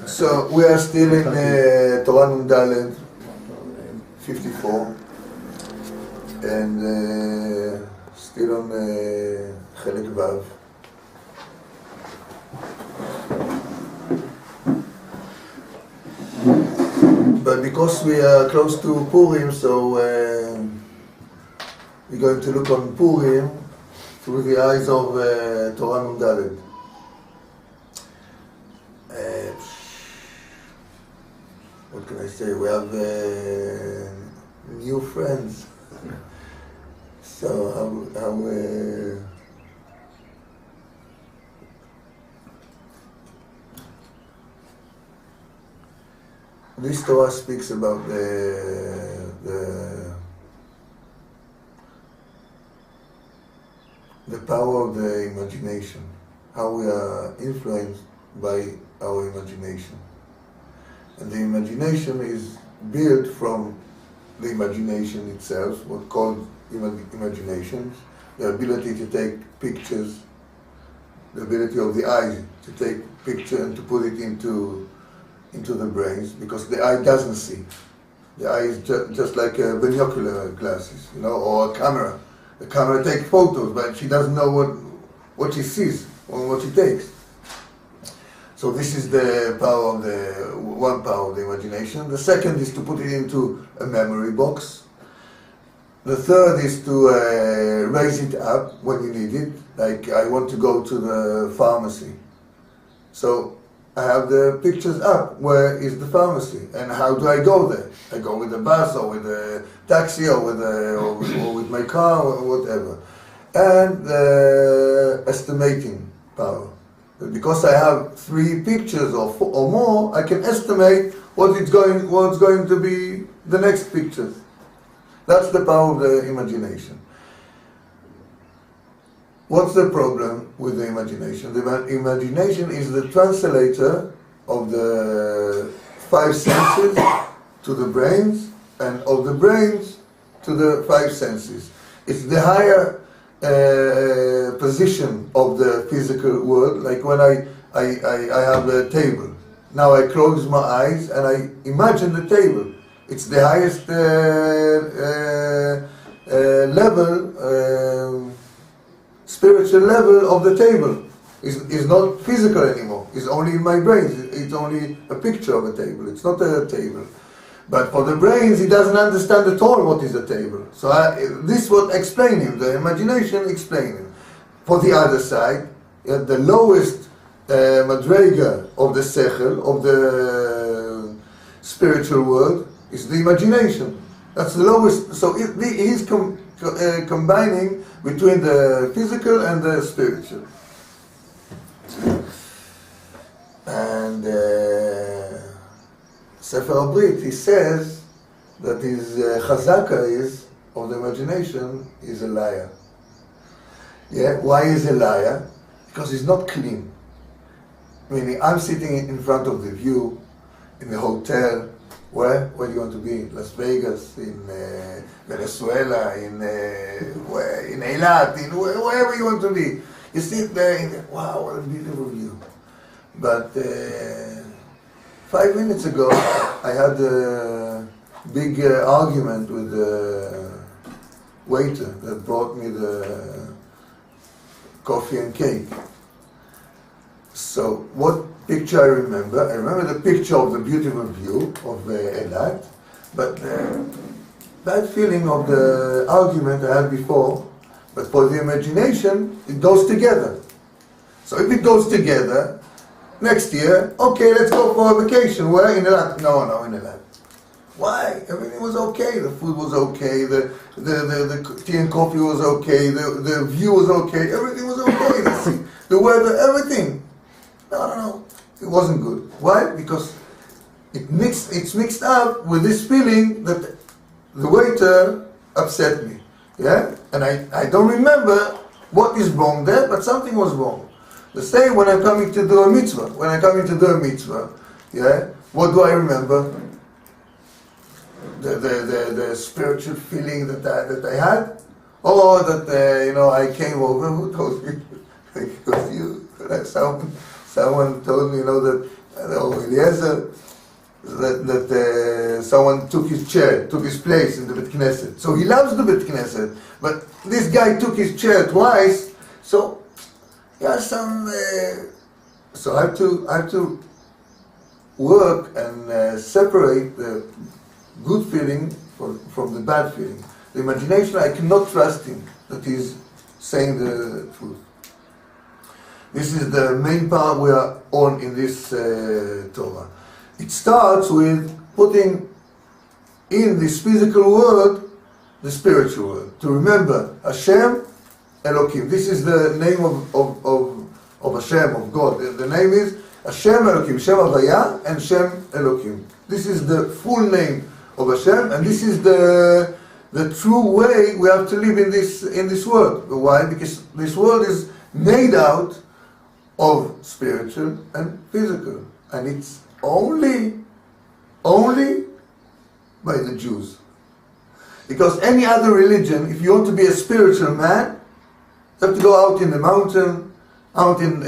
So we are still in Torah Nun Dalet 54 and still on Chelek Vav. But because we are close to Purim, so we're going to look on Purim through the eyes of Torah Nun Dalet. What can I say? We have new friends. So how this Torah speaks about the power of the imagination, how we are influenced by our imagination. And the imagination is built from the imagination itself, what's called imaginations, the ability to take pictures, the ability of the eye to take picture and to put it into the brains, because the eye doesn't see. The eye is just like binocular glasses, or a camera. The camera takes photos, but she doesn't know what she sees or what she takes. So this is the power of one power of the imagination. The second is to put it into a memory box. The third is to raise it up when you need it. Like I want to go to the pharmacy. So I have the pictures up. Where is the pharmacy? And how do I go there? I go with the bus or with a taxi or with my car or whatever. And the estimating power. Because I have 3 pictures or more, I can estimate what's going to be the next pictures. That's the power of the imagination. What's the problem with the imagination? The imagination is the translator of the 5 senses to the brains, and of the brains to the 5 senses. It's the higher position of the physical world. Like when I have a table. Now I close my eyes and I imagine the table. It's the highest level, spiritual level of the table. It's not physical anymore. It's only in my brain. It's only a picture of a table. It's not a table. But for the brains, he doesn't understand at all what is a table. So this would explain him. The imagination explain him. For the other side, the lowest madrega of the sechel, of the spiritual world, is the imagination. That's the lowest. So he's combining between the physical and the spiritual. And Sefer Abrit, he says that his chazaka is, of the imagination, is a liar. Yeah, why is a liar? Because he's not clean. Meaning, I'm sitting in front of the view, in the hotel. Where do you want to be? Las Vegas, in Venezuela, in Eilat, wherever you want to be. You sit there and wow, what a beautiful view. But 5 minutes ago, I had a big argument with the waiter that brought me the coffee and cake. So what picture I remember? I remember the picture of the beautiful view of Eilat, but that feeling of the argument I had before, but for the imagination, it goes together. So if it goes together, next year, okay, let's go for a vacation. Where? In Eilat? No, in Eilat. Why? Everything was okay. The food was okay. The tea and coffee was okay. The view was okay. Everything was okay. The weather, everything. No. It wasn't good. Why? Because it's mixed up with this feeling that the waiter upset me. Yeah? And I don't remember what is wrong there, but something was wrong. The same when I'm coming to do a mitzvah. When I'm coming to do a mitzvah, yeah, what do I remember? The spiritual feeling that I had, or that I came over. Who told me? It was you. Someone told me, that or Eliezer, that someone took his chair, took his place in the Bet Knesset. So he loves the Bet Knesset, but this guy took his chair twice, so he has some. So I have to work and separate the good feeling from the bad feeling. The imagination, I cannot trust him that he's saying the truth. This is the main part we are on in this Torah. It starts with putting in this physical world the spiritual world. To remember Hashem, Elohim. This is the name of Hashem, of God. The name is Hashem Elohim, Shem Havaya and Shem Elohim. This is the full name of Hashem, and this is the true way we have to live in this world. Why? Because this world is made out of spiritual and physical, and it's only by the Jews. Because any other religion, if you want to be a spiritual man, you have to go out in the mountain, out in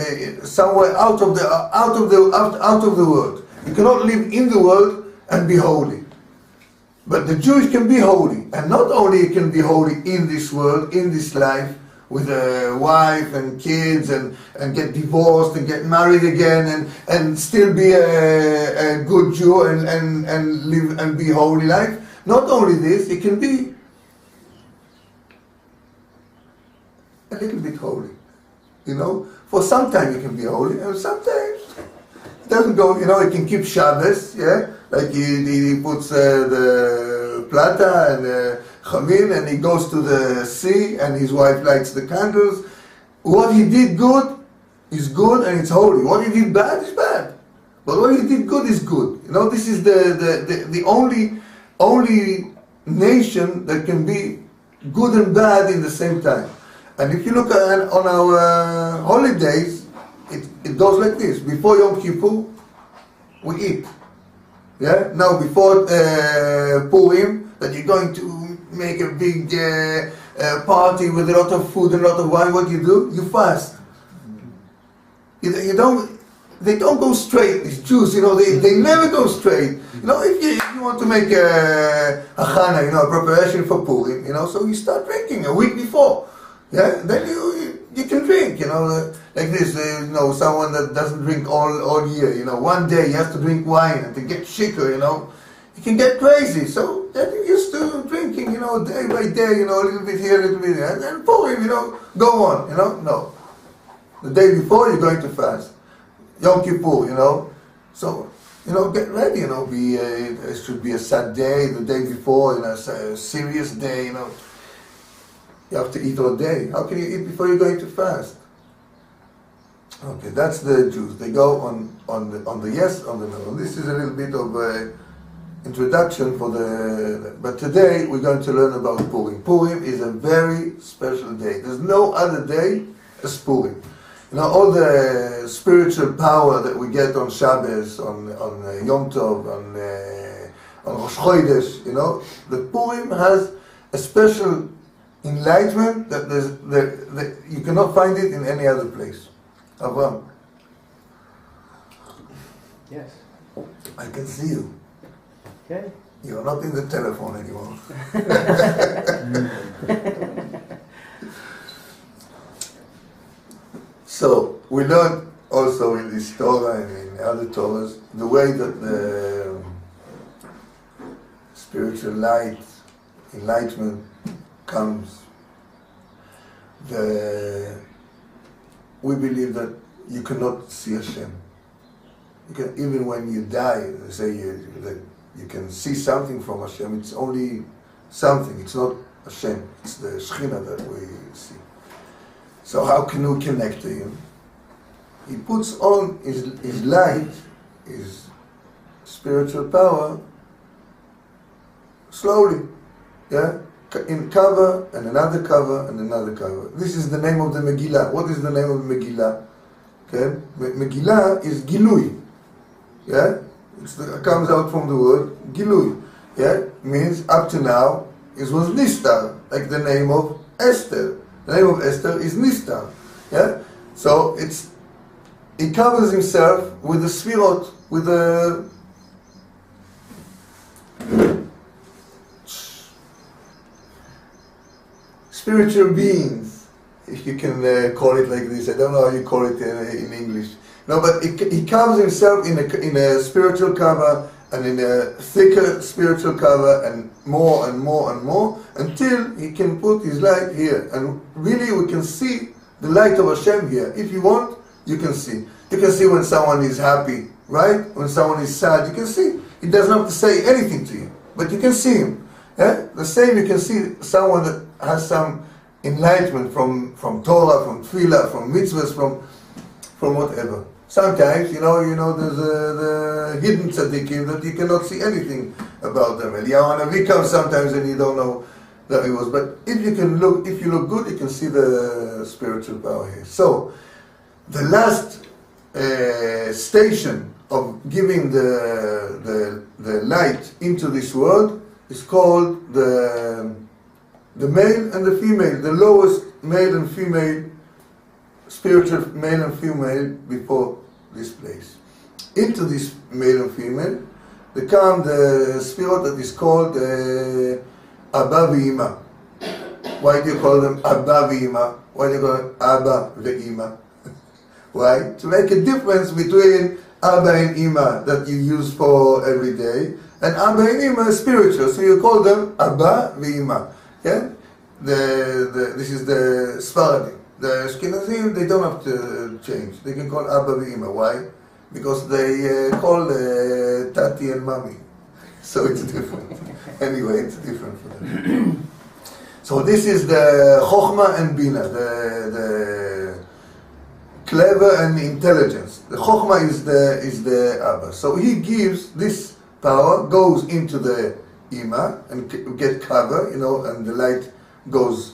somewhere out of the world. You cannot live in the world and be holy. But the Jewish can be holy, and not only can be holy in this world, in this life, with a wife and kids, and get divorced and get married again, and still be a good Jew and live and be holy life. Not only this, it can be a little bit holy. You know, for some time you can be holy, and sometimes it doesn't go. You know, it can keep Shabbos, yeah, like he puts the plata and chamin, and he goes to the sea, and his wife lights the candles. What he did good is good, and it's holy. What he did bad is bad. But what he did good is good. You know, this is the only nation that can be good and bad in the same time. And if you look on our holidays, it goes like this. Before Yom Kippur, we eat. Yeah. Now before Purim, that you're going to make a big party with a lot of food and a lot of wine. What do? You fast. You don't. They don't go straight. These Jews, you know, they never go straight. You know, if you want to make a chana, you know, a preparation for Purim, you know, so you start drinking a week before. Yeah, then you can drink, you know, like this, you know, someone that doesn't drink all year, you know, one day he has to drink wine and to get shaker, you know, he can get crazy. So then you're used to drinking, you know, day by day, you know, a little bit here, a little bit there, and then Purim, you know, go on, you know, no. The day before you're going to fast. Yom Kippur, you know, so, you know, get ready, you know, it should be a sad day, the day before, you know, a serious day, you know. You have to eat all day. How can you eat before you're going to fast? Okay, that's the Jews. They go on the yes, on the no. This is a little bit of an introduction for but today we're going to learn about Purim. Purim is a very special day. There's no other day as Purim. You know, all the spiritual power that we get on Shabbos, on Yom Tov, on Rosh Chodesh, you know, the Purim has a special enlightenment that you cannot find it in any other place. Avram. Yes. I can see you. Okay. You're not in the telephone anymore. So we learn also in this Torah and in other Torahs the way that the spiritual light, enlightenment comes. We believe that you cannot see Hashem. You can, even when you die, they say that you can see something from Hashem. It's only something. It's not Hashem. It's the Shekhinah that we see. So how can we connect to Him? He puts on his light, his spiritual power, slowly. Yeah? In cover, and another cover, and another cover. This is the name of the Megillah. What is the name of the Megillah? Okay? Megillah is Gilui. Yeah? It comes out from the word Gilui. Yeah? Means up to now, it was Nistar, like the name of Esther. The name of Esther is Nistar. Yeah? So it's he covers himself with the sphirot, with the spiritual beings, if you can call it like this. I don't know how you call it in English. No, but he covers himself in a spiritual cover, and in a thicker spiritual cover, and more and more and more, until he can put his light here. And really we can see the light of Hashem here. If you want, you can see. You can see when someone is happy, right? When someone is sad, you can see. He doesn't have to say anything to you, but you can see him. Yeah? The same, you can see someone that has some enlightenment from Torah, from Tefillah, from mitzvahs, from whatever. Sometimes, there's the hidden tzaddikim that you cannot see anything about them. Eliyahu Hanavi comes sometimes and you don't know that he was. But if you look good, you can see the spiritual power here. So, the last station of giving the light into this world is called the male and the female, the lowest male and female, spiritual male and female before this place. Into this male and female, they come the spirit that is called Abba v'Ima. Why do you call them Abba v'Ima? Why do you call them Abba v'Ima? Why? To make a difference between Abba and Ima that you use for every day, and Abba and Ima is spiritual, so you call them Abba v'Ima. Yeah? This is the Sfaradim. The Ashkenazim, they don't have to change. They can call Abba v'Ima. Why? Because they call Tati and Mami. So it's different. Anyway, it's different for them. So this is the Chokhmah and Bina, the clever and intelligence. The Chokhmah is the Abba. So he gives this power, goes into the Ima and get cover, and the light goes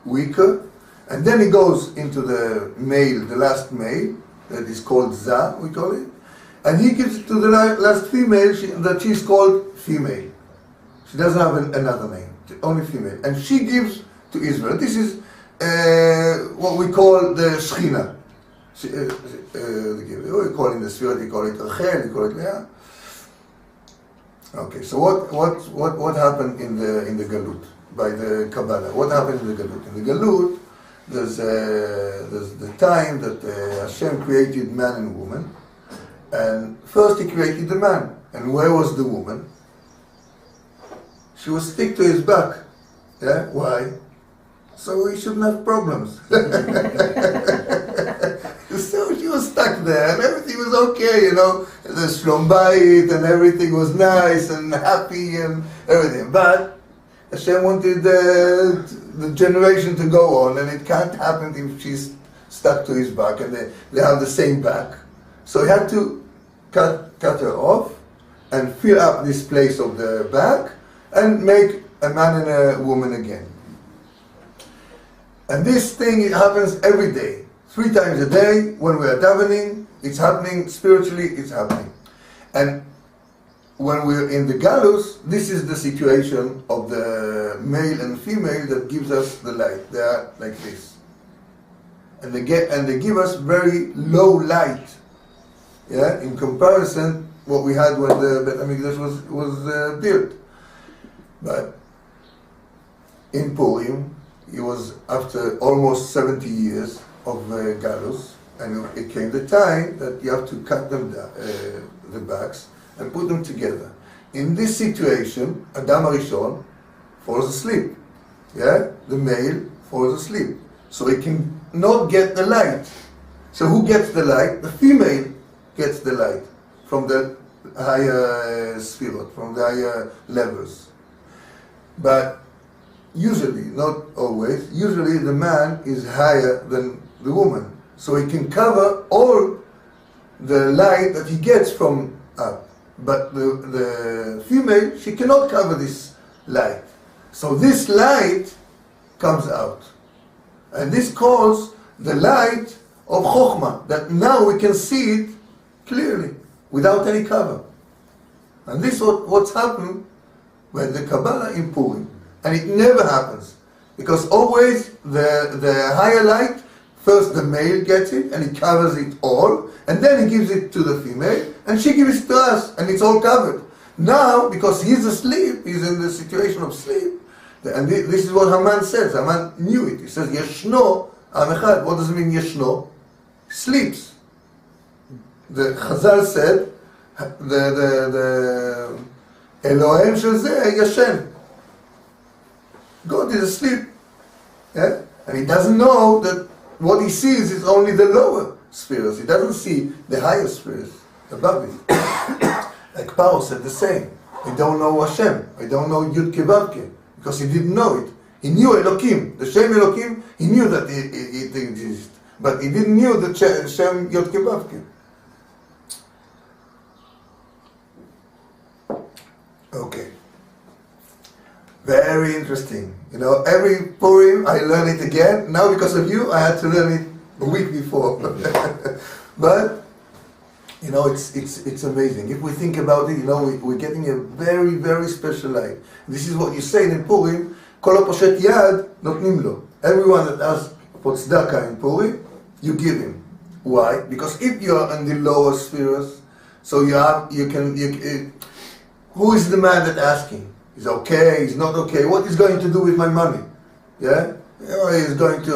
weaker, and then he goes into the male, the last male, that is called Za, we call it, and he gives it to the last female that she's called female. She doesn't have another name, only female, and she gives to Israel. This is what we call the Shechina. We call it the Spirit, we call it Rachel, we call it Leah. Okay, so what happened in the Galut by the Kabbalah? What happened in the Galut? In the Galut, there's the time that Hashem created man and woman, and first he created the man, and where was the woman? She was stick to his back. Yeah, why? So he shouldn't have problems. So she was stuck there, and everything was okay, the Shlom Bayit, and everything was nice and happy and everything. But Hashem wanted the generation to go on, and it can't happen if she's stuck to his back, and they have the same back. So he had to cut her off and fill up this place of the back and make a man and a woman again. And this thing, it happens every day. 3 times a day, when we are davening, it's happening, spiritually it's happening. And when we're in the galus, this is the situation of the male and female that gives us the light. They are like this. And they give us very low light. Yeah, in comparison what we had when the Beit HaMikdash was built. But in Purim, it was after almost 70 years of galus, and it came the time that you have to cut them down, the backs, and put them together. In this situation, Adam Arishon falls asleep. Yeah, the male falls asleep, so he can not get the light. So who gets the light? The female gets the light from the higher spherot, from the higher levels. But usually, not always, usually the man is higher than the woman, so he can cover all the light that he gets from up. But the female, she cannot cover this light. So this light comes out. And this calls the light of Chokhmah, that now we can see it clearly, without any cover. And this is what's happened when the Kabbalah in Purim. And it never happens, because always the higher light First the male gets it, and he covers it all, and then he gives it to the female, and she gives it to us, and it's all covered. Now, because he's asleep, he's in the situation of sleep, and this is what Haman says. Haman knew it. He says, Yeshno Am Echad. What does it mean, Yeshno? Sleeps. The Chazal said, the Elohim shel zeh yashen. God is asleep. Yeah? And he doesn't know that what he sees is only the lower spheres. He doesn't see the higher spheres above it. Like Paro said the same. I don't know Hashem. I don't know Yud Kevavke. Because he didn't know it. He knew Elokim. The Shem Elokim, he knew that it exists. But he didn't know the Shem Yud Kevavke. Okay. Very interesting. You know, every Purim I learn it again. Now because of you, I had to learn it a week before. But, you know, it's amazing. If we think about it, you know, we're getting a very, very special life. This is what you say in Purim, Kol HaPoshet Yad notnim lo. Everyone that asks for tzedakah in Purim, you give him. Why? Because if you are in the lower spheres, so who is the man that asking? He's okay, he's not okay. What is going to do with my money? Yeah? You know, he's going to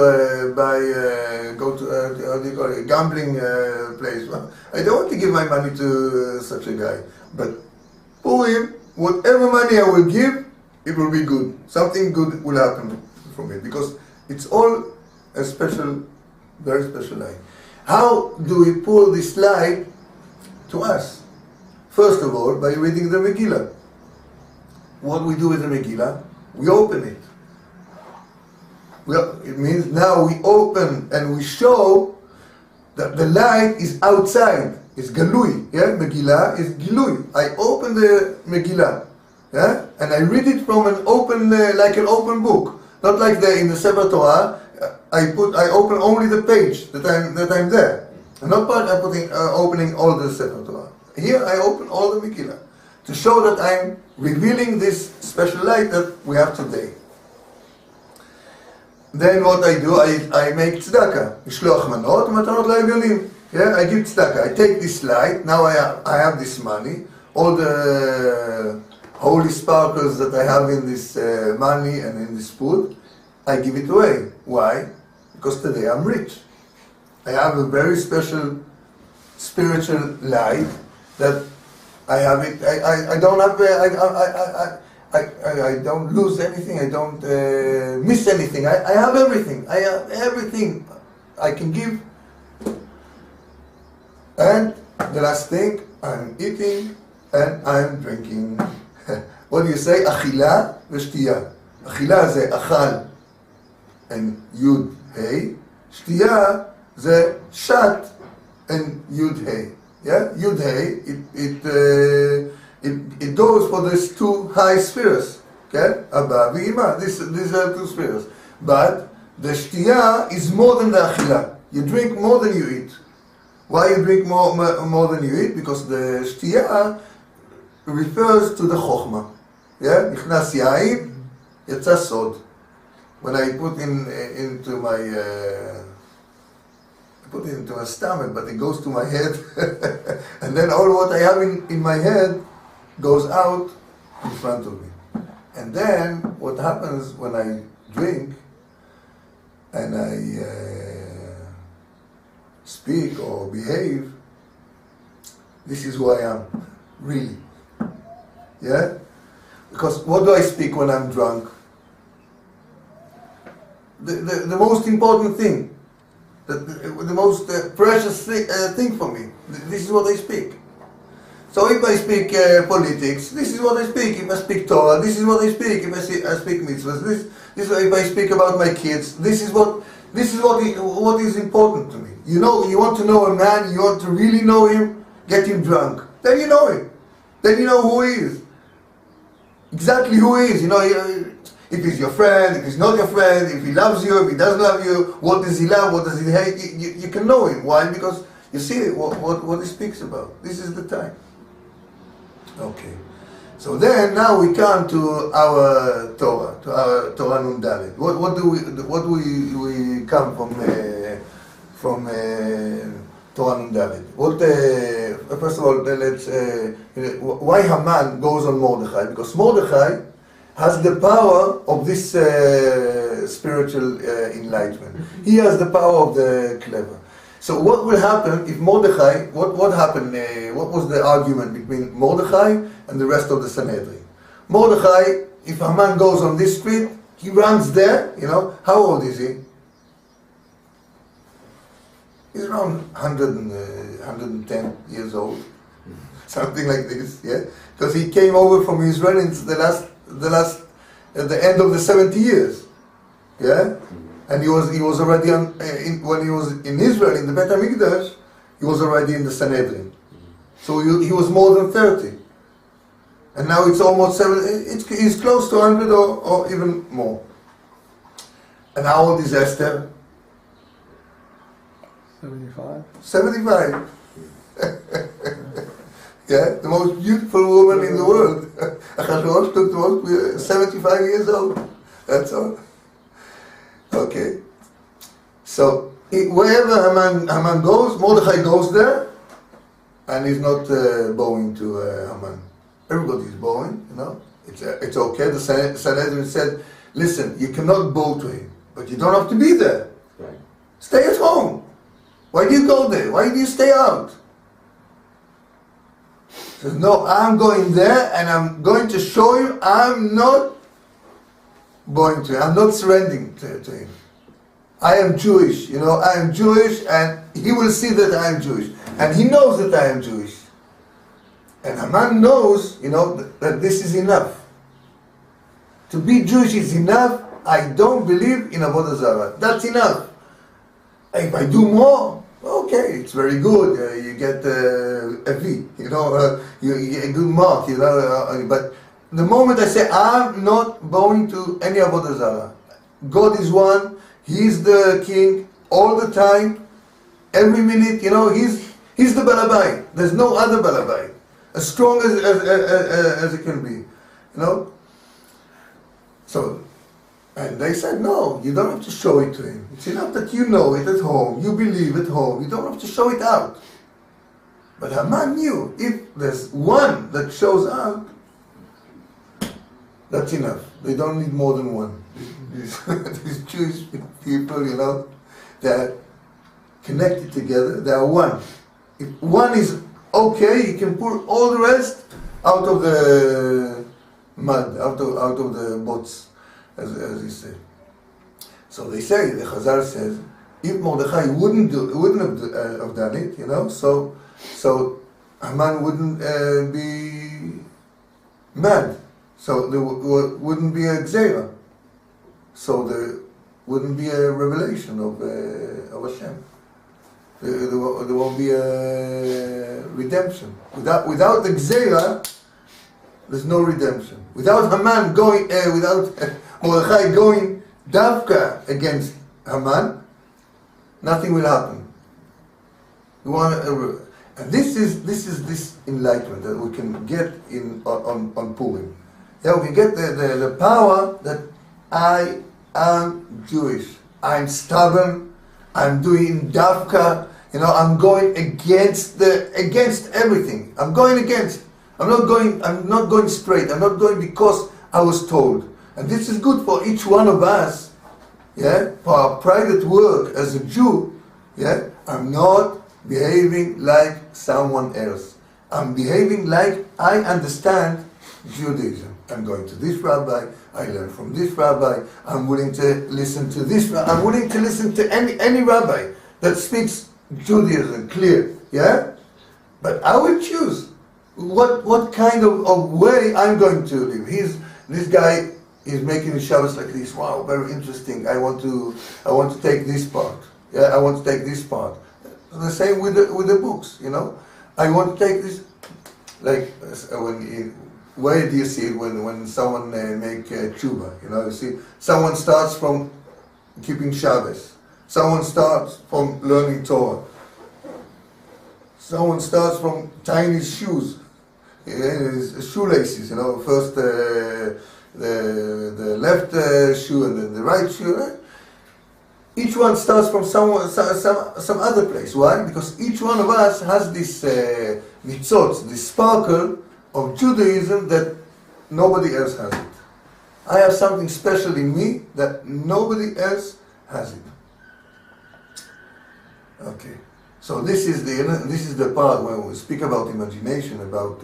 go to how do you call it, a gambling place. Well, I don't want to give my money to such a guy. But Purim, whatever money I will give, it will be good. Something good will happen from it. Because it's all a special, very special light. How do we pull this light to us? First of all, by reading the Megillah. What we do with the Megillah? We open it. It means now we open and we show that the light is outside. It's galui. Yeah? Megillah is gilui. I open the Megillah. Yeah? And I read it from an open, like an open book. Not like in the Sefer Torah. I open only the page that I'm there. I'm not opening all the Sefer Torah. Here I open all the Megillah to show that I'm revealing this special light that we have today. Then what I do, I make tzedakah. Mishloach manot, matanot la'evyonim. Yeah, I give tzedakah. I take this light. Now I have this money. All the holy sparkles that I have in this money and in this food, I give it away. Why? Because today I'm rich. I have a very special spiritual light that I have it. I don't have. I don't lose anything. I don't miss anything. I have everything. I have everything I can give. And the last thing, I'm eating and I'm drinking. What do you say? Achila v'shtiya. Achila ze achal and yud hey. Shtiya ze shat and yud hey. Yeah, Yud Hey, it goes for these two high spheres. Okay, Abba v'Ima. These are two spheres. But the Shtiya is more than the Achila. You drink more than you eat. Why you drink more than you eat? Because the Shtiya refers to the Chokhmah. Yeah, Nichnas Yain, Yatza Sod. When I put into my put it into my stomach, but it goes to my head. And then all what I have in my head goes out in front of me. And then what happens when I drink and I speak or behave, this is who I am, really. Yeah? Because what do I speak when I'm drunk? The most important thing, the most precious thing for me. This is what I speak. So if I speak politics, this is what I speak. If I speak Torah, this is what I speak. If I speak mitzvahs, this if I speak about my kids, this is what is important to me. You know, you want to know a man, you want to really know him, get him drunk. Then you know him. Then you know who he is. Exactly who he is. You know, if he's your friend, if he's not your friend, if he loves you, if he doesn't love you, what does he love, what does he hate, you can know him. Why? Because you see what he speaks about. This is the time. Okay. So then, now we come to our Torah, to our Torah Nun Dalet. What do we come from Torah Nundavid. What? First of all, let's. Why Haman goes on Mordechai? Because Mordechai has the power of this spiritual enlightenment. He has the power of the clever. So what will happen if Mordechai? What happened? What was the argument between Mordechai and the rest of the Sanhedrin? Mordechai, if Haman goes on this street, he runs there. You know, how old is he? He's around 110 years old, something like this, yeah. Because he came over from Israel in at the end of the 70 years, yeah. And he was already when he was in Israel in the Bet HaMikdash, he was already in the Sanhedrin. So he was more than 30, and now it's almost 70. He's close to 100 or even more. And how old is Esther? 75. 75. Yeah, the most beautiful woman in the world. Achashverosh took the most 75 years old. That's all. Okay. So wherever Haman goes, Mordechai goes there, and he's not bowing to Haman. Everybody's bowing, you know. It's okay. The Sanhedrin said, "Listen, you cannot bow to him, but you don't have to be there. Right. Stay at home. Why do you go there? Why do you stay out?" He says, "No, I'm going there, and I'm going to show you I'm not bowing to him. I'm not surrendering to him. I am Jewish, you know, I am Jewish, and he will see that I am Jewish. And he knows that I am Jewish. And Haman knows, you know, that this is enough. To be Jewish is enough. I don't believe in Avodah Zarah. That's enough. If I do more, okay, it's very good. You get a V, you know, you get a good mark, you know. But the moment I say I'm not bowing to any Avodah Zarah, God is one. He's the king all the time, every minute. You know, he's the Balabai. There's no other Balabai, as strong as it can be. You know. So. And they said, no, you don't have to show it to him. It's enough that you know it at home, you believe at home, you don't have to show it out. But Haman knew, if there's one that shows out, that's enough. They don't need more than one. These Jewish people, you know, they're connected together, they are one. If one is okay, you can pull all the rest out of the mud, out of the boats. As he said. So they say, the Chazal says, if Mordechai wouldn't have done it, you know, so Haman wouldn't be mad. So there wouldn't be a Gzeira. So there wouldn't be a revelation of Hashem. There won't be a redemption. Without the Gzeira, there's no redemption. Without Haman going, without Mordechai going davka against Haman, nothing will happen. And this is this enlightenment that we can get on Purim. Yeah, we can get the power that I am Jewish. I'm stubborn. I'm doing davka. You know, I'm going against everything. I'm going against. I'm not going straight. I'm not going because I was told. And this is good for each one of us, yeah, for our private work as a Jew, yeah. I'm not behaving like someone else. I'm behaving like I understand Judaism. I'm going to this rabbi, I learn from this rabbi, I'm willing to listen to this rabbi, I'm willing to listen to any rabbi that speaks Judaism clear, yeah? But I will choose what kind of way I'm going to live. This guy is making Shabbos like this. Wow, very interesting. I want to take this part. Yeah, I want to take this part. The same with the books. You know, I want to take this. Like where do you see it when someone make tshuva? You know, you see someone starts from keeping Shabbos. Someone starts from learning Torah. Someone starts from tying his shoes, his shoelaces. You know, first the left shoe and then the right shoe. each one starts from some other place. Why? Because each one of us has this nitzotz, this sparkle of Judaism that nobody else has it. I have something special in me that nobody else has it. Okay. So this is the part when we speak about imagination, about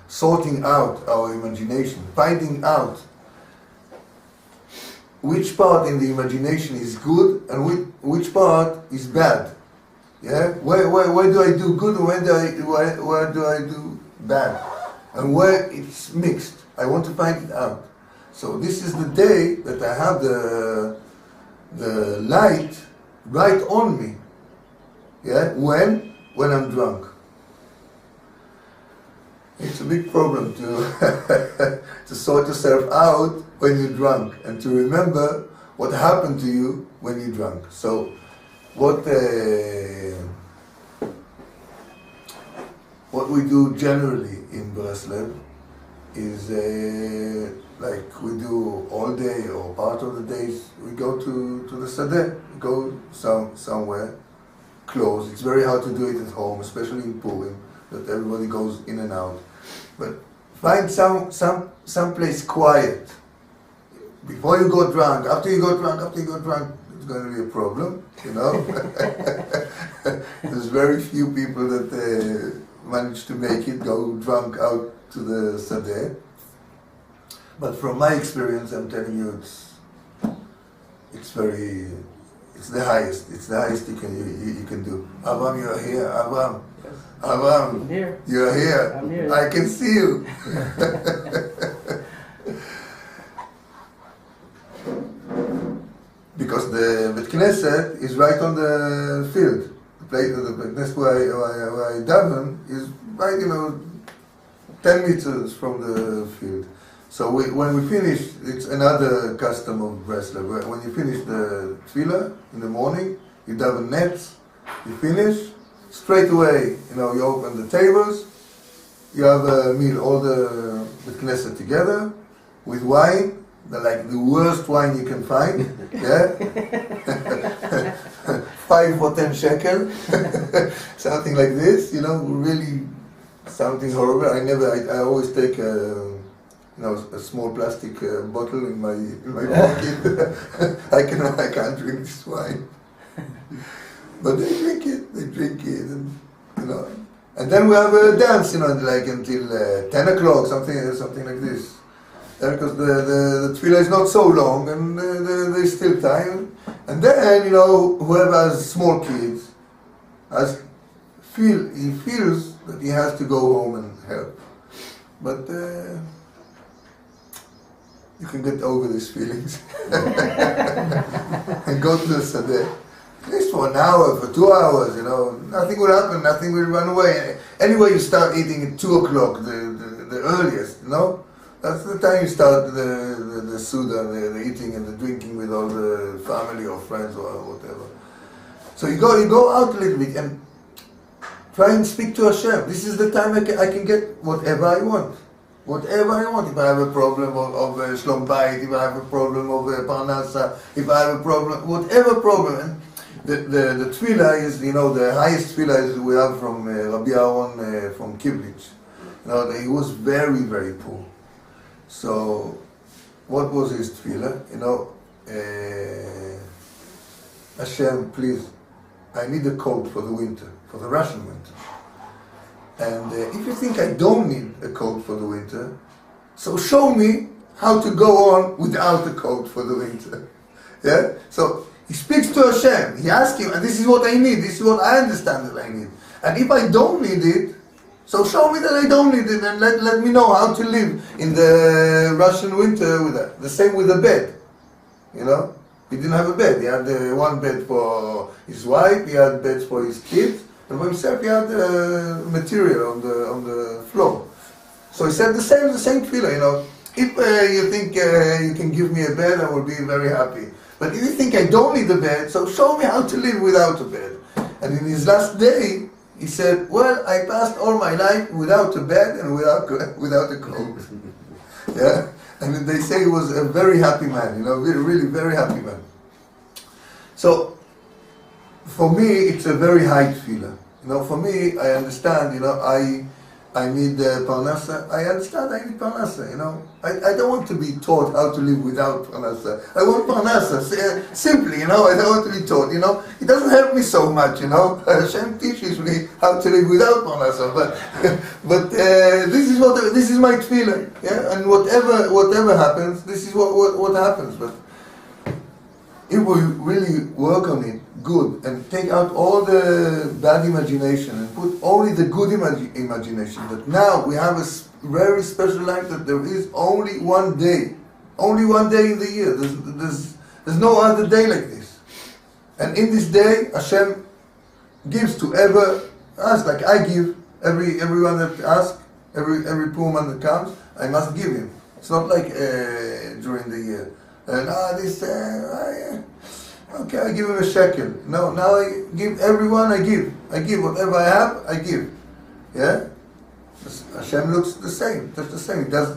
sorting out our imagination, finding out which part in the imagination is good and which part is bad. Yeah, where do I do good and where do I do bad, and where it's mixed. I want to find it out. So this is the day that I have the light right on me. Yeah, when I'm drunk. It's a big problem to to sort yourself out when you're drunk and to remember what happened to you when you're drunk. So what we do generally in Breslev is like we do all day or part of the days, we go to the Sadeh, we go somewhere close. It's very hard to do it at home, especially in Purim, that everybody goes in and out. But find some place quiet. Before you go drunk, after you go drunk, it's going to be a problem, you know. There's very few people that manage to make it, go drunk out to the Sadeh. But from my experience, I'm telling you, it's the highest. It's the highest you can do. Avram, you're here. Avram. Yes. Avram. I'm here. You're here. I'm here. I can see you. Because the Bet Knesset is right on the field. The place, the Bet Knesset where I daven is right, 10 meters from the field. So when we finish, it's another custom of Breslev. When you finish the tefillah in the morning, you daven nets, you finish, straight away, you open the tables, you have a meal, all the Knesset together, with wine, the worst wine you can find, yeah? 5 or 10 shekel, something like this, really something horrible. I always take a small plastic bottle in my pocket. I can't drink this wine. But they drink it, and then we have a dance, until 10 o'clock, something like this. Because the tefillah is not so long, and there's still time. And then, whoever has small kids, he feels that he has to go home and help. But you can get over these feelings and go to the Sadeh. At least for an hour, for 2 hours, nothing will happen, nothing will run away. Anyway, you start eating at 2 o'clock, the earliest, That's the time you start the Suda, the eating and the drinking with all the family or friends or whatever. So you go out a little bit and try and speak to Hashem. This is the time I can get whatever I want. Whatever I want. If I have a problem of Shlom Bayit, if I have a problem of Parnasa, if I have a problem, whatever problem. And the tefillah is, the highest tefillah is we have from Rabbi Ehud from Kibbutz. He was very, very poor. So, what was his tefillah? Hashem, please, I need a coat for the winter, for the Russian winter. And if you think I don't need a coat for the winter, so show me how to go on without a coat for the winter. Yeah? So he speaks to Hashem. He asks him, and this is what I need. This is what I understand that I need. And if I don't need it, so show me that I don't need it, and let me know how to live in the Russian winter with that. The same with the bed. He didn't have a bed. He had one bed for his wife. He had beds for his kids. And for himself, he had material on the floor. So he said the same tefillah, If you think you can give me a bed, I will be very happy. But if you think I don't need a bed, so show me how to live without a bed. And in his last day, he said, well, I passed all my life without a bed and without a coat. Yeah? And they say he was a very happy man, really very happy man. So, for me, it's a very high tefillah. For me, I understand, I need parnasa. I understand I need parnasa, I don't want to be taught how to live without parnasa. I want parnasa, simply, I don't want to be taught, It doesn't help me so much, Hashem teaches me how to live without parnasa, but this is my tefillah, yeah? And whatever happens, this is what happens. But if we really work on it good and take out all the bad imagination and put only the good imagination, that now we have a very special life, that there is only one day in the year. There's no other day like this. And in this day, Hashem gives to ever us, like I give everyone that asks, every poor man that comes, I must give him. It's not like during the year. And okay, I give him a shekel. No, now I give everyone, I give whatever I have, I give. Yeah? Hashem looks the same, just the same. He does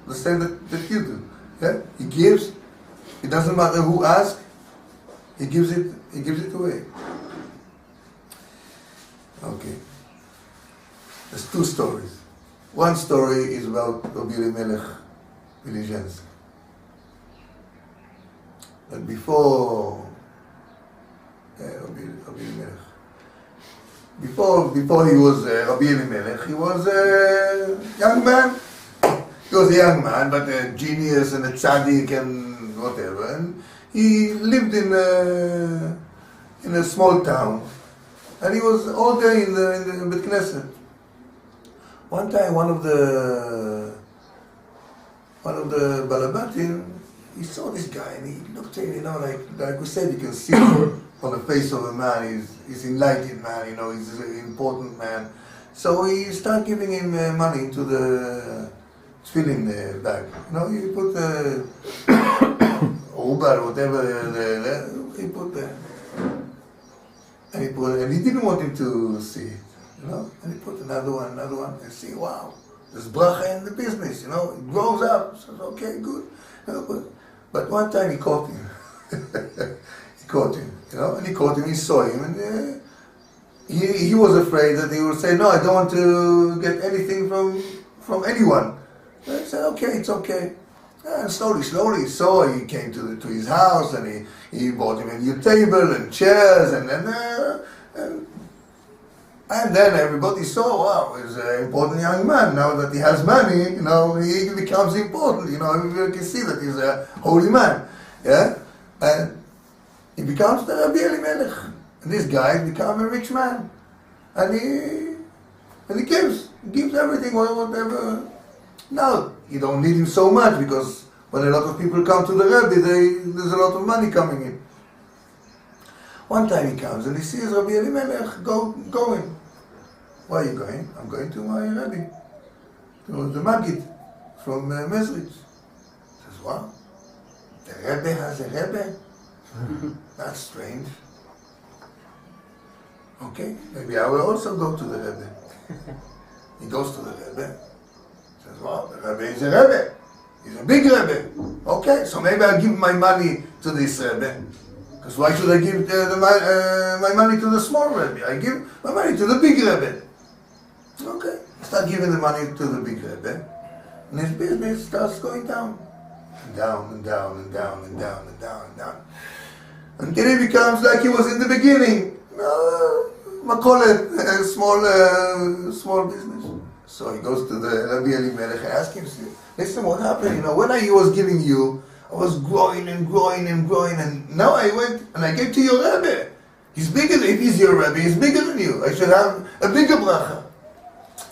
the same that you do. Yeah? He gives. It doesn't matter who asks. He gives it away. Okay. There's two stories. One story is about Rabbi Melech Vilizhensky. But before Rabbi Melech, before he was Rabbi Melech, he was a young man. He was a young man, but a genius and a tzaddik and whatever. And he lived in a small town, and he was all day in the Bet Knesset. One time, one of the Balabatim, he saw this guy and he looked at him, like we said, you can see on the face of a man, he's enlightened man, he's an important man. So he started giving him money into the tefillin bag. You put the Uber, whatever, he put there. And he didn't want him to see it, And he put another one, and see, wow, there's bracha in the business, It grows up. So, okay, good. But one time he caught him. And he saw him, and he was afraid that he would say, no, I don't want to get anything from anyone. And I said, okay, it's okay. And slowly he saw, he came to his house, and he bought him a new table and chairs, and then everybody saw, wow, he's an important young man. Now that he has money, he becomes important. Everybody can see that he's a holy man. Yeah? And he becomes the Rabbi Elimelech. And this guy becomes a rich man. And he gives everything, whatever. Now, you don't need him so much, because when a lot of people come to the Rebbe, there's a lot of money coming in. One time he comes and he sees Rabbi Elimelech going. Where are you going? I'm going to my Rebbe, to the Maggid from Mezrich. He says, wow, the Rebbe has a Rebbe? That's strange. Okay, maybe I will also go to the Rebbe. He goes to the Rebbe. He says, wow, the Rebbe is a Rebbe. He's a big Rebbe. Okay, so maybe I'll give my money to this Rebbe. Because why should I give my money to the small Rebbe? I give my money to the big Rebbe. Okay, start giving the money to the big Rebbe, and his business starts going down. And down, and down, and down, and down, and down, and down. Until he becomes like he was in the beginning. Makolet, small business. So he goes to the Rabbi Elimelech and asks him, listen, what happened? When I was giving you, I was growing and growing and growing, and now I went and I gave to your Rebbe. He's bigger, if he's your Rebbe, he's bigger than you. I should have a bigger bracha.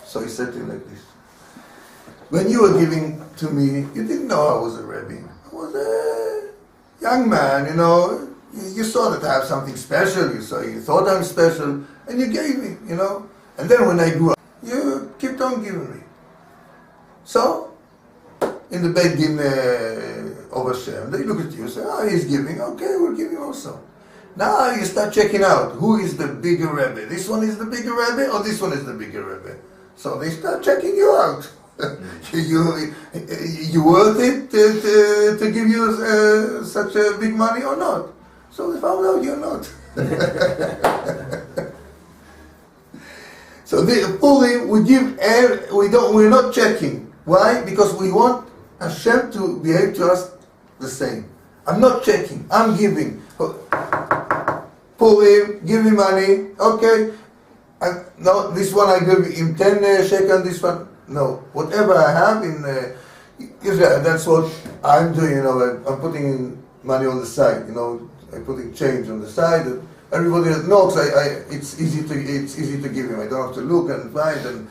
So he said to him like this, when you were giving to me, you didn't know I was a Rebbe. I was a young man, You saw that I have something special, you thought I'm special, and you gave me, And then when I grew up, you kept on giving me. So, in the Beit Din of Hashem, they look at you and say, he's giving, okay, we'll give you also. Now you start checking out, who is the bigger Rebbe? This one is the bigger Rebbe, or this one is the bigger Rebbe? So they start checking you out. You worth it to give you such a big money or not? So they found out you're not. So the Purim, we're not checking. Why? Because we want Hashem to behave to us the same. I'm not checking, I'm giving. Purim, give me money, okay. No, this one I give him 10 shekel, this one, no. Whatever I have in Israel, that's what I'm doing, I'm putting money on the side, I'm putting change on the side. Everybody that knocks, it's easy to give him. I don't have to look and find, and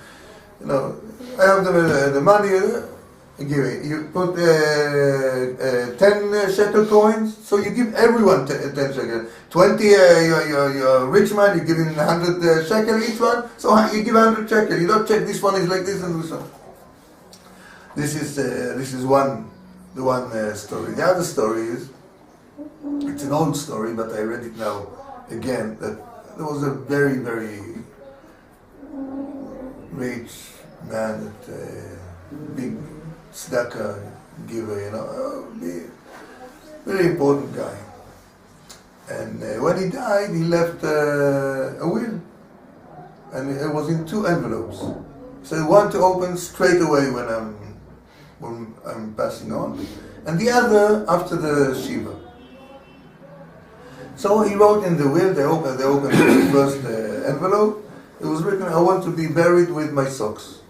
I have the money. I give it. You put 10 shekel coins, so you give everyone 10 shekel. 20, you're a rich man, you give him 100 shekel each one, so you give 100 shekel. You don't check this one is like this and this one. This is the one story. The other story is, it's an old story, but I read it now again, that there was a very, very rich man, big tzedakah giver, very important guy. And when he died, he left a will, and it was in 2 envelopes. So one to open straight away when I'm passing on, and the other after the Shiva. So he wrote in the will, they opened the first envelope. It was written, I want to be buried with my socks.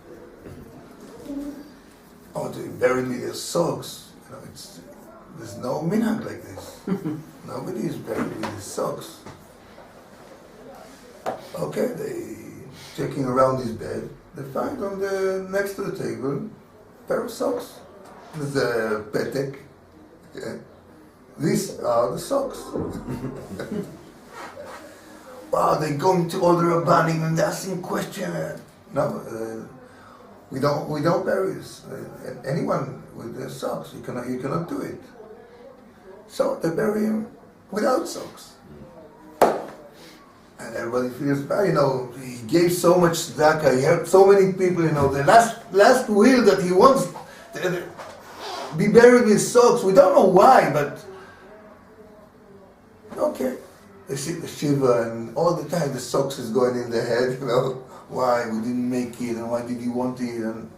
I want to be buried with your socks. There's no minhag like this. Nobody is buried with his socks. Okay, they checking around his bed. They find on the next to the table a pair of socks. There's a petek. Okay. These are the socks. Wow, they go into all the rabbanim and they're asking questions. No, we don't bury anyone with their socks. You cannot do it. So they bury him without socks. And everybody feels bad, he gave so much tzedakah, he helped so many people, the last will that he wants to be buried with socks. We don't know why, but okay. They see the Shiva, and all the time the socks is going in their head, why we didn't make it, and why did he want it, and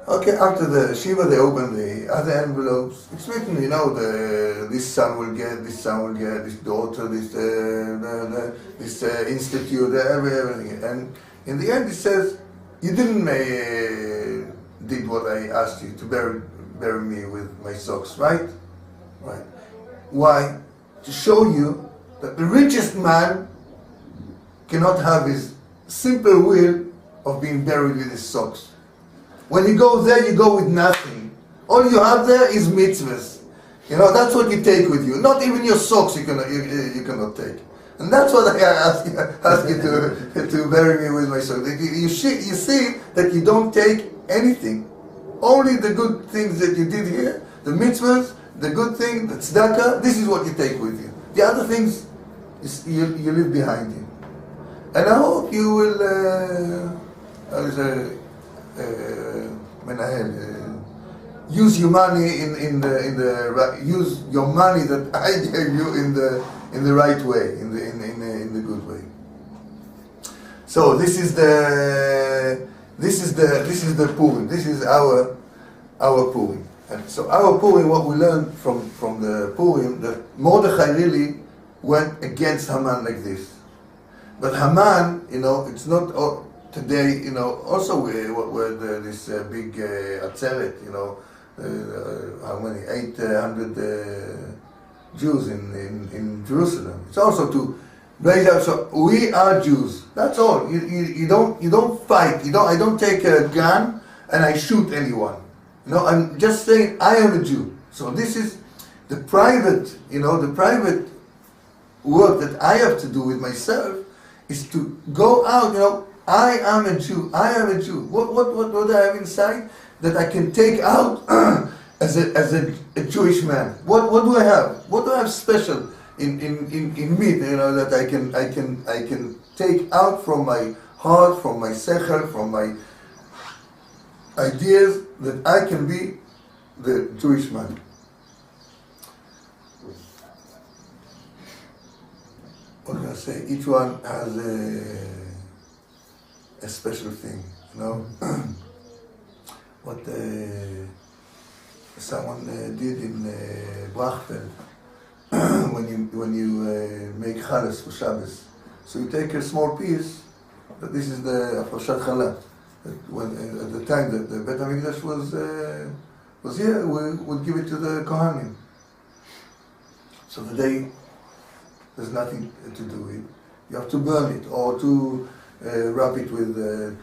okay, after the Shiva they open the other envelopes. It's written, this son will get, this daughter, this institute, everything. And in the end it says, you didn't did what I asked you to bury me with my socks, right? Right. Why? To show you that the richest man cannot have his simple will of being buried with his socks. When you go there, you go with nothing. All you have there is mitzvahs. That's what you take with you. Not even your socks you cannot take. And that's what I ask you to bury me with my socks. You see that you don't take anything. Only the good things that you did here, the mitzvahs, the good thing, the tzedakah, this is what you take with you. The other things, you leave behind you. And I hope you will, use your money use your money that I gave you in the right way, in the good way. So this is the Purim. This is our Purim. And so our Purim, what we learned from the Purim, that Mordechai really went against Haman like this. But Haman, it's not today, also where this big atzeret, how many, 800 Jews in Jerusalem. It's also to raise up, so we are Jews. That's all. You don't fight. I don't take a gun and I shoot anyone. I'm just saying I am a Jew. So this is the private, the private work that I have to do with myself is to go out, I am a Jew. I am a Jew. What do I have inside that I can take out as a Jewish man? What do I have? What do I have special in me? That I can take out from my heart, from my sechel, from my ideas, that I can be the Jewish man. what can I say? Each one has a special thing, you know. What someone did in Brachfeld when you make challah for Shabbos. So you take a small piece, but this is the Afrashat Challah. When at the time that the Bet HaMikdash was here, we would give it to the Kohanim. So the day there's nothing to do with, you have to burn it or to wrap it with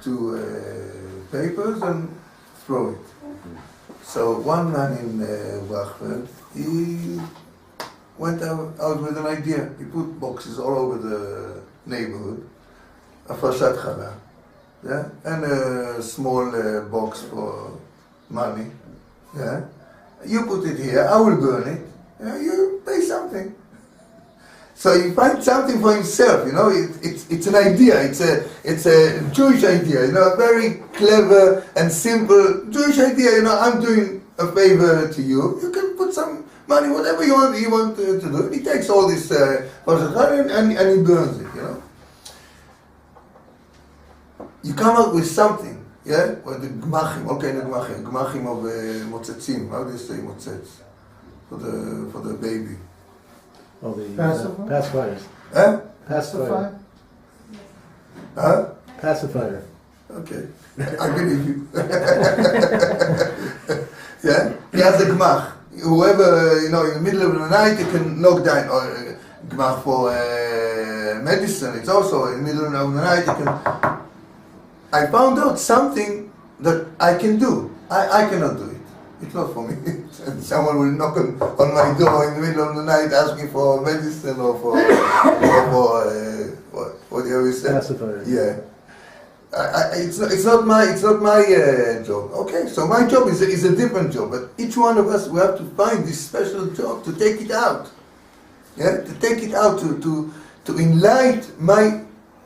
two papers and throw it. So one man in Brachfeld, he went out with an idea. He put boxes all over the neighborhood, Afrashat Challah, yeah, and a small box for money. Yeah, you put it here, I will burn it. Yeah, you pay something. So he finds something for himself, you know. It's an idea. It's a Jewish idea, you know, a very clever and simple Jewish idea. You know, I'm doing a favor to you. You can put some money, whatever you want to do. He takes all this and he burns it, you know. You come out with something, yeah. Or the gmachim, okay, the gmachim of motzetzim. How do you say motzetz for the baby? Oh, the pacifiers. Huh? Pacifier. Huh? Pacifier. Okay, I believe you. Yeah, he has a gmach. Whoever, you know, in the middle of the night, you can knock down. Or gmach for medicine. It's also in the middle of the night. You can. I found out something that I can do. I cannot do it. It's not for me. Someone will knock on my door in the middle of the night asking for medicine or for what do you always say? Pacifier. Yeah. It's not my job. Okay, so my job is a different job. But each one of us, we have to find this special job to take it out. Yeah, to take it out to enlighten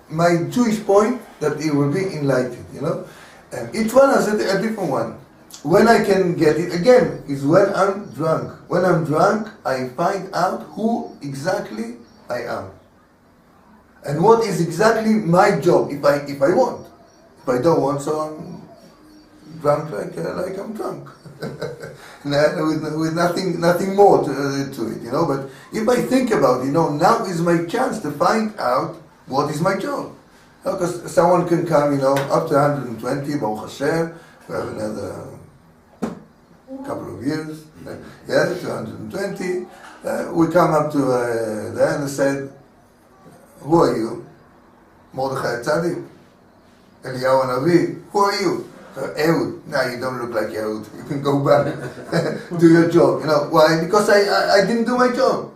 my Jewish point, that it will be enlightened. You know, and each one has a different one. When I can get it, again, is when I'm drunk. When I'm drunk, I find out who exactly I am. And what is exactly my job, if I want. If I don't want, so I'm drunk like I'm drunk. with nothing more to it, you know. But if I think about it, you know, now is my chance to find out what is my job. Because someone can come, you know, up to 120, Baruch Hashem, we have another couple of years, yeah, 220. We come up to there and said, who are you? Mordechai Tzaddik, Eliyahu Hanavi, who are you? Ehud. No, you don't look like Ehud. You can go back, do your job. You know why? Because I didn't do my job.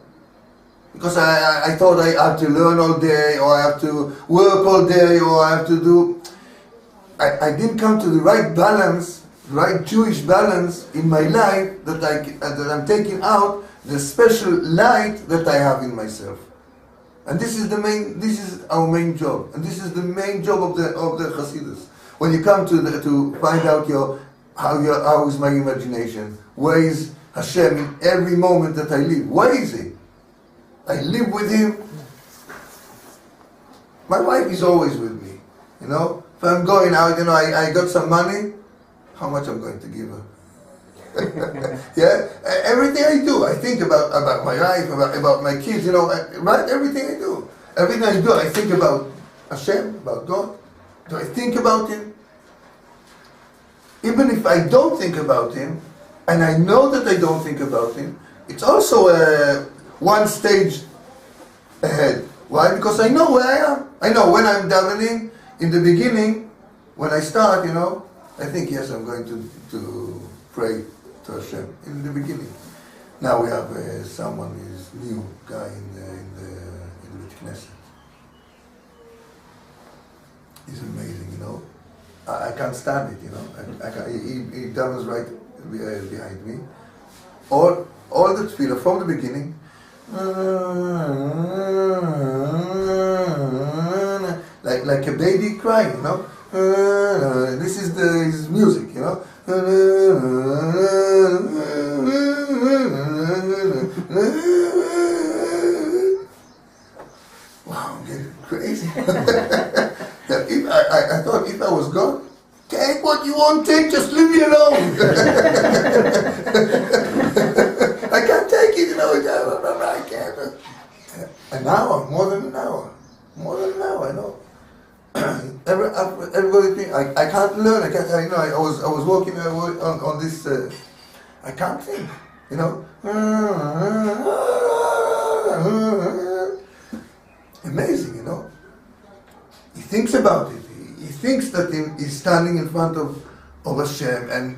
Because I thought I have to learn all day, or I have to work all day, or I have to do. I didn't come to the right balance, right Jewish balance in my life that I'm taking out the special light that I have in myself. And this is our main job, and this is the main job of the Hasidus. When you come to find out how is my imagination, where is Hashem in every moment that I live? Where is He? I live with Him. My wife is always with me, you know. If I'm going out, you know, I got some money. How much I'm going to give her? Yeah, everything I do, I think about my wife, about my kids, you know, right? Everything I do, I think about Hashem, about God. Do I think about Him? Even if I don't think about Him, and I know that I don't think about Him, it's also one stage ahead. Why? Because I know where I am. I know when I'm davening, in the beginning, when I start, you know, I think, yes, I'm going to pray to Hashem in the beginning. Now we have someone who is new guy in the Knesset. He's amazing, you know. I can't stand it, you know. He davens right behind me. All the tefillah from the beginning. Like a baby crying, you know. This is his music, you know. Wow. If I thought if I was God, take what you want, take, just leave me alone. I can't take it, I can't. An hour, more than an hour, I know. Everybody think I can't learn. I can't. I was working on this. I can't think. Amazing. He thinks about it. He thinks that he's standing in front of Hashem and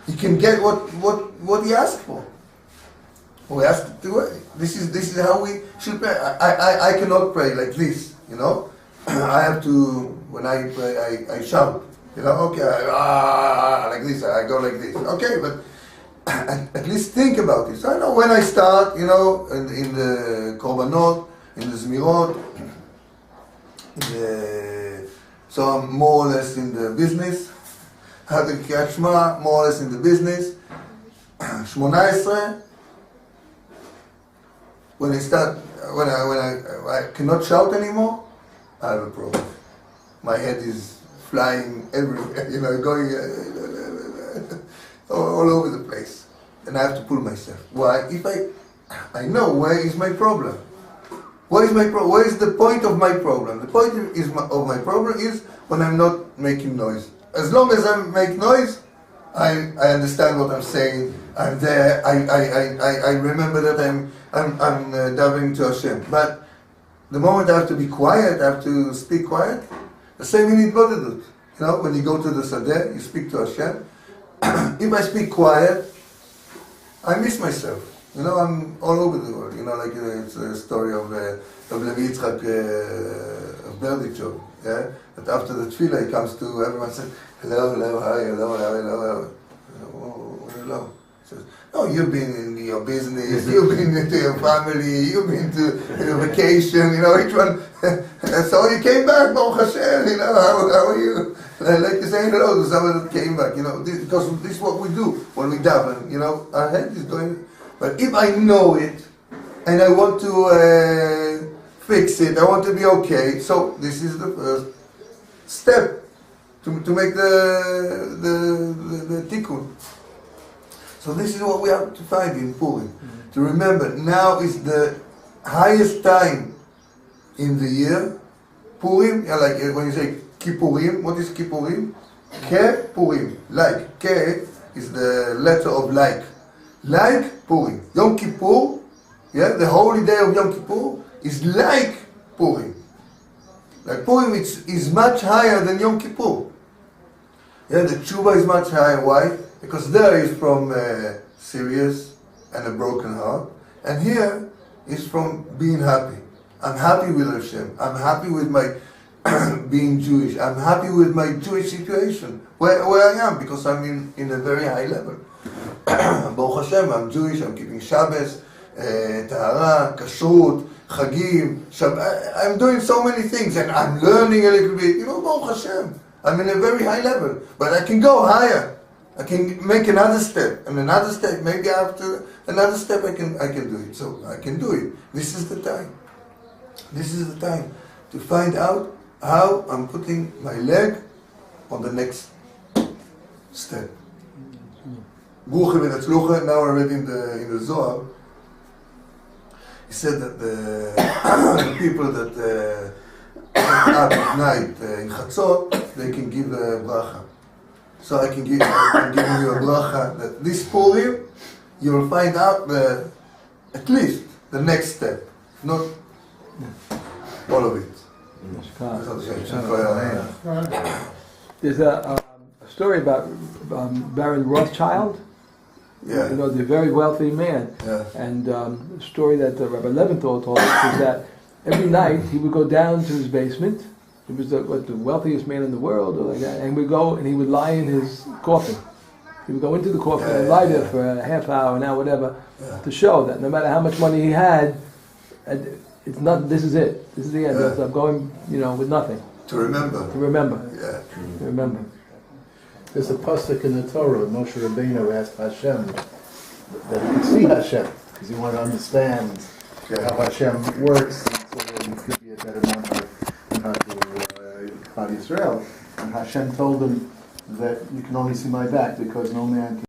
he can get what he asked for. We asked to do it. This is how we should pray. I cannot pray like this. I have to, when I pray, I shout, okay, like this, I go like this. Okay, but at least think about it. So I know when I start, in the korbanot, in the zmirot, so I'm more or less in the business. How to catch more or less in the business. 18, when I cannot shout anymore, I have a problem. My head is flying everywhere, going all over the place. And I have to pull myself. Why? If I know where is my problem. Where is the point of my problem? The point of my problem is when I'm not making noise. As long as I make noise, I understand what I'm saying. I'm there. I remember that I'm davening to Hashem. But the moment I have to be quiet, I have to speak quiet. The same in Itbodedut. When you go to the Sadeh, you speak to Hashem. If I speak quiet, I miss myself. I'm all over the world. Like it's a story of Levi Yitzchak of Berdichov. Yeah, that after the tefillah he comes to everyone says, hello, hi, hello. He says, no, you've been in your business, you've been into your family, you've been to your vacation, each one. So you came back, Baruch Hashem, how are you? Like you saying hello to someone that came back, because this is what we do when we daven, our head is going. But if I know it, and I want to fix it, I want to be okay, so this is the first step to make the tikkun. So this is what we have to find in Purim. To remember, now is the highest time in the year. Purim, like when you say Kippurim, what is Kippurim? Ke Purim, like. Ke is the letter of like. Like Purim. Yom Kippur, the holy day of Yom Kippur is like Purim. Like Purim is much higher than Yom Kippur. The tshuva is much higher. Why? Because there is from serious and a broken heart, and here is from being happy. I'm happy with Hashem. I'm happy with my being Jewish. I'm happy with my Jewish situation, where I am, because I'm in a very high level. Baruch Hashem, I'm Jewish, I'm keeping Shabbos, Tahara, Kashrut, Chagim, I'm doing so many things, and I'm learning a little bit, Baruch Hashem. I'm in a very high level, but I can go higher. I can make another step, and another step, maybe after another step I can do it. So I can do it. This is the time. This is the time to find out how I'm putting my leg on the next step. Now we're already in the Zohar. He said that the people that up at night in Chatzot, they can give a bracha. So I'm giving you a bracha that this Purim, you will find out at least the next step, not all of it. There's a story about Baron Rothschild. Yeah. The very wealthy man. Yeah. And the story that Rabbi Leventhal told us is that every night he would go down to his basement. He was the wealthiest man in the world, or like that, and we'd go and he would lie in his coffin. He would go into the coffin and lie there for a half hour, an hour, whatever, to show that no matter how much money he had, it's not. This is it. This is the end. I'm going, with nothing. To remember. Yeah. To remember. There's a pasuk in the Torah. Moshe Rabbeinu asked Hashem that he could see Hashem because he wanted to understand how Hashem works, so that he could be a better member and not Klal Yisrael, and Hashem told him that you can only see my back because no man can